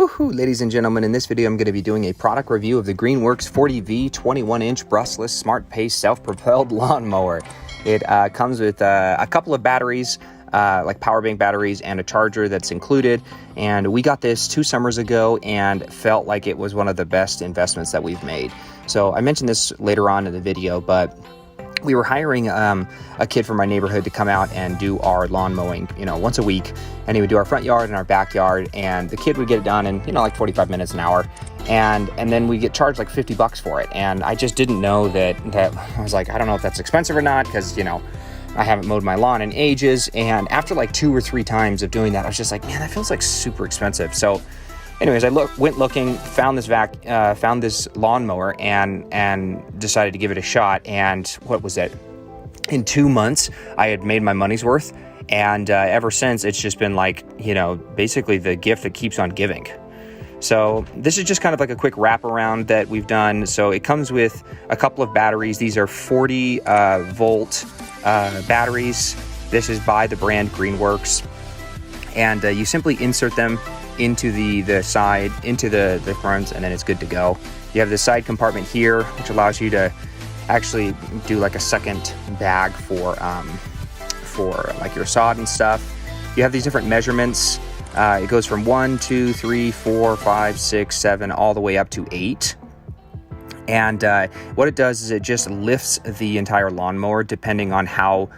Woohoo! Ladies and gentlemen, in this video I'm going to be doing a product review of the Greenworks 40V 21-inch brushless smart pace self-propelled lawnmower. It comes with a couple of batteries, like power bank batteries, and a charger that's included. And we got this 2 summers ago and felt like it was one of the best investments that we've made. So I mentioned this later on in the video, but we were hiring a kid from our neighborhood to come out and do our lawn mowing, once a week. And he would do our front yard and our backyard, and the kid would get it done in, like 45 minutes an hour. And then we get charged like $50 for it. And I just didn't know that I was like, I don't know if that's expensive or not, because, I haven't mowed my lawn in ages. And after like 2 or 3 times of doing that, I was just like, man, that feels like super expensive. So anyways, I went looking, found this lawnmower and decided to give it a shot. And what was it? In 2 months, I had made my money's worth. And ever since, it's just been like, basically the gift that keeps on giving. So this is just kind of like a quick wraparound that we've done. So it comes with a couple of batteries. These are 40 volt batteries. This is by the brand Greenworks. And you simply insert them into the side, into the front, and then it's good to go. You have the side compartment here, which allows you to actually do like a second bag for like your sod and stuff. You have these different measurements. It goes from 1, 2, 3, 4, 5, 6, 7, all the way up to 8. And what it does is it just lifts the entire lawnmower depending on how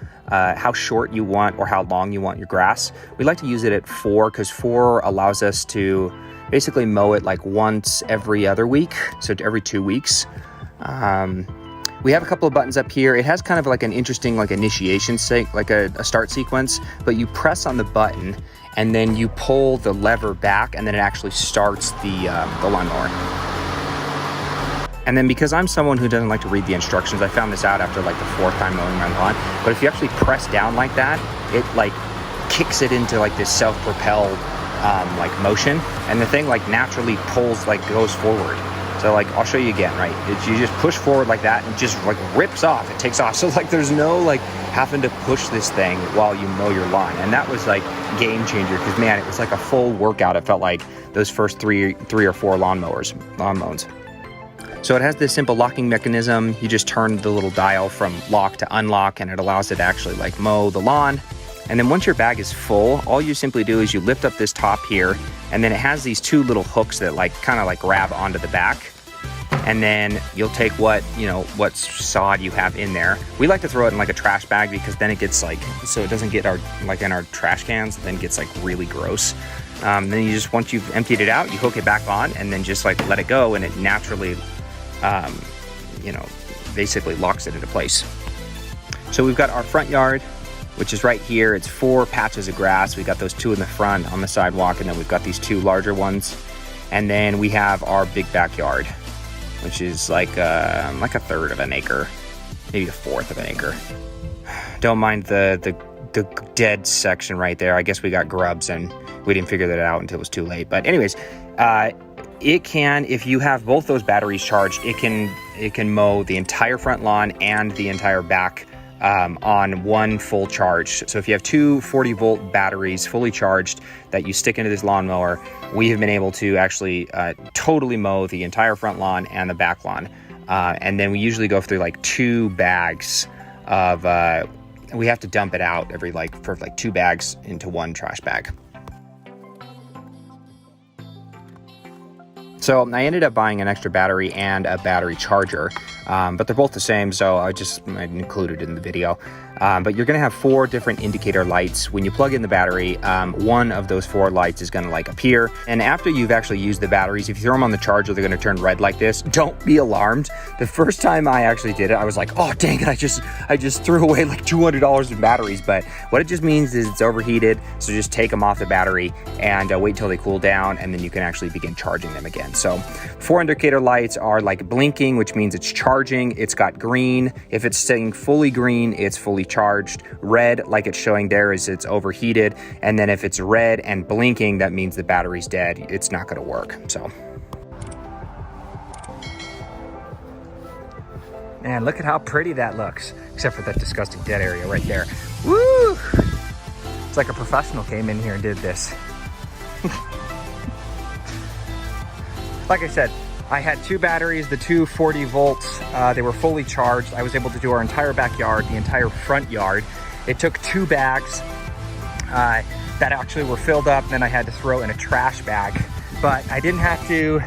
short you want or how long you want your grass. We like to use it at 4 because 4 allows us to basically mow it like once every other week, so every 2 weeks. We have a couple of buttons up here. It has kind of like an interesting initiation like a start sequence, but you press on the button and then you pull the lever back and then it actually starts the lawnmower. And then because I'm someone who doesn't like to read the instructions, I found this out after like the 4th time mowing my lawn. But if you actually press down like that, it like kicks it into like this self-propelled like motion, and the thing like naturally pulls, like goes forward. So like I'll show you again, right? You just push forward like that and just like rips off. It takes off. So like there's no like having to push this thing while you mow your lawn. And that was like game changer, because man, it was like a full workout. It felt like those first three or four lawn mows. So it has this simple locking mechanism. You just turn the little dial from lock to unlock, and it allows it to actually like mow the lawn. And then once your bag is full, all you simply do is you lift up this top here, and then it has these 2 little hooks that like kind of like grab onto the back. And then you'll take what sod you have in there. We like to throw it in like a trash bag, because then it gets like, so it doesn't get in our trash cans, then it gets like really gross. Then you just, once you've emptied it out, you hook it back on and then just like let it go, and it naturally basically locks it into place. So we've got our front yard, which is right here. It's 4 patches of grass. We got those 2 in the front on the sidewalk, and then we've got these 2 larger ones. And then we have our big backyard, which is like a 1/3 of an acre, maybe a 1/4 of an acre. Don't mind the dead section right there. I guess we got grubs and we didn't figure that out until it was too late. But anyways, it can, if you have both those batteries charged, it can mow the entire front lawn and the entire back on one full charge. So if you have 2 40-volt batteries fully charged that you stick into this lawnmower, we have been able to actually totally mow the entire front lawn and the back lawn. And then we usually go through like 2 bags of, we have to dump it out for 2 bags into 1 trash bag. So I ended up buying an extra battery and a battery charger, but they're both the same, so I included it in the video. But you're gonna have 4 different indicator lights. When you plug in the battery, one of those 4 lights is gonna like appear. And after you've actually used the batteries, if you throw them on the charger, they're gonna turn red like this. Don't be alarmed. The first time I actually did it, I was like, oh dang it, I just threw away like $200 in batteries. But what it just means is it's overheated, so just take them off the battery and wait till they cool down, and then you can actually begin charging them again. So 4 indicator lights are like blinking, which means it's charging. It's got green. If it's staying fully green, it's fully charged. Red, like it's showing there, is it's overheated. And then if it's red and blinking, that means the battery's dead. It's not going to work. So, man, look at how pretty that looks, except for that disgusting dead area right there. Woo! It's like a professional came in here and did this. like I said, I had 2 batteries, the 2 40 volts, they were fully charged. I was able to do our entire backyard, the entire front yard. It took 2 bags that actually were filled up, and then I had to throw in a trash bag. But I didn't have to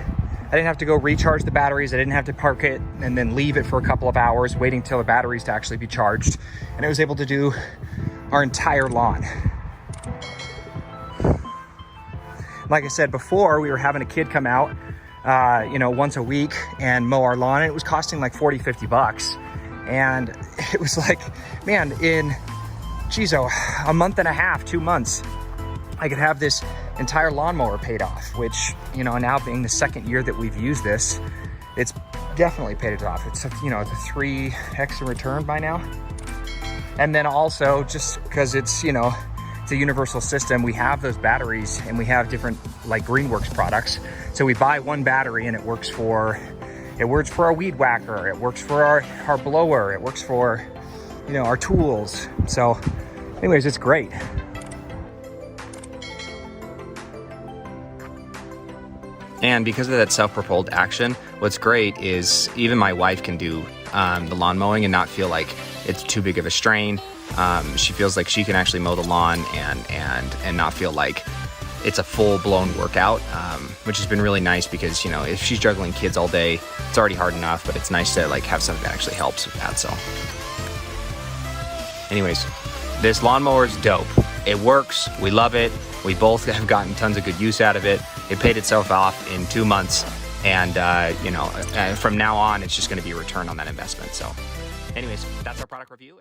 go recharge the batteries. I didn't have to park it and then leave it for a couple of hours, waiting till the batteries to actually be charged. And I was able to do our entire lawn. Like I said before, we were having a kid come out, you know, once a week and mow our lawn, and it was costing like 40, 50 bucks. And it was like, man, in, geez, a month and a half, 2 months, I could have this entire lawnmower paid off, which, you know, now being the 2nd year that we've used this, it's definitely paid it off. It's, you know, the 3x in return by now. And then also, just because it's, you know, it's a universal system, we have those batteries and we have different like Greenworks products. So we buy one battery and it works for our weed whacker, it works for our blower, it works for, you know, our tools. So anyways, it's great. And because of that self-propelled action, what's great is even my wife can do the lawn mowing and not feel like it's too big of a strain. She feels like she can actually mow the lawn and not feel like it's a full-blown workout, which has been really nice because, you know, if she's juggling kids all day, it's already hard enough, but it's nice to like have something that actually helps with that. So anyways, this lawnmower is dope. It works. We love it. We both have gotten tons of good use out of it. It paid itself off in 2 months. And, you know, from now on, it's just going to be a return on that investment. So anyways, that's our product review.